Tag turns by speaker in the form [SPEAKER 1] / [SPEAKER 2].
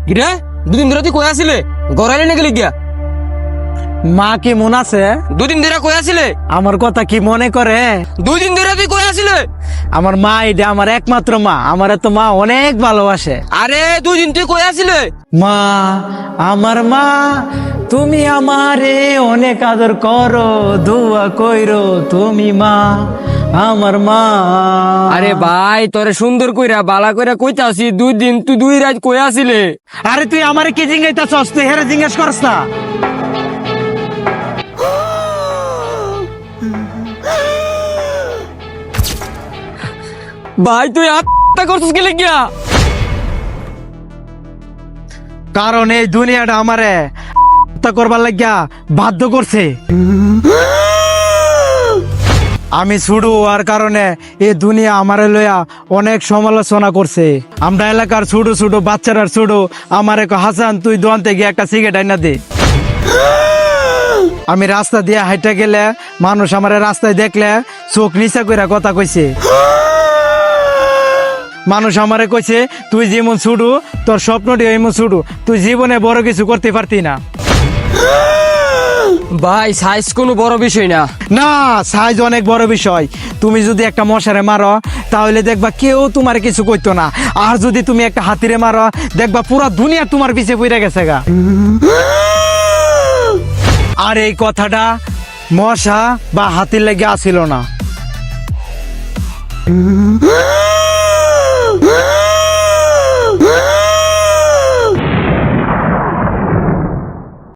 [SPEAKER 1] গিরা দুদিন ধরে তুই কই আছিলে গড়াইলে না গেলি গিয়া?
[SPEAKER 2] মা কি মন আছে?
[SPEAKER 1] দুদিন ধরে কই আছিলে?
[SPEAKER 2] আমার কথা কি মনে করে?
[SPEAKER 1] 2 দিন ধরে তুই কই আছিলে?
[SPEAKER 2] আমার মা এটা আমার একমাত্র মা, আমার তো মা অনেক ভালোবাসে।
[SPEAKER 1] আরে 2 দিন তুই কই আছিলে?
[SPEAKER 2] মা, আমার মা, তুমি আমারে অনেক আদর করো, দোয়া কইরো তুমি মা, আমার মা।
[SPEAKER 1] আরে ভাই তোরে সুন্দর কইরা বালা কইরা কইতাছি 2 দিন তুই 2 রাত কই আছিলে?
[SPEAKER 2] আরে তুই আমারে কি জিঙ্গাইতাছস? তুই হেরে জিজ্ঞেস করস না।
[SPEAKER 1] ভাই তুই আত্মহত্যা করছিস গেলে গিয়া?
[SPEAKER 2] কারণ এই দুনিয়াটা আমারে হত্যা করবার লাগিয়া বাধ্য করছে। আমি ছুডু আর কারণে এই দুনিয়া আমারে লইয়া অনেক সমালোচনা করছে। আমরা এলাকার ছোট ছোট বাচ্চারা ছুডু আমারে কয়, হাসান তুই দোয়ানতে গিয়ে একটা সিগারেট আইনা দে। আমি রাস্তা দিয়ে হাইটা গেলে মানুষ আমারে রাস্তায় দেখলে চোখ নিচা কইরা কথা কইছে। মানুষ আমারে কইছে তুই যেমন ছুডু তোর স্বপ্নটি এমন ছুডু, তুই জীবনে বড় কিছু করতে পারতি না।
[SPEAKER 1] ভাই সাইজ কোনো বড় বিষয় না।
[SPEAKER 2] না, সাইজ অনেক বড় বিষয়। তুমি যদি একটা মশারে মারো তাহলে দেখবা কেউ তোমার কিছু কইতো না, আর যদি তুমি একটা হাতিরে মারো দেখবা পুরো দুনিয়া তোমার পিছে পড়ে গেছে গা। আর এই কথাটা মশা বা হাতির লেগে আসিল না।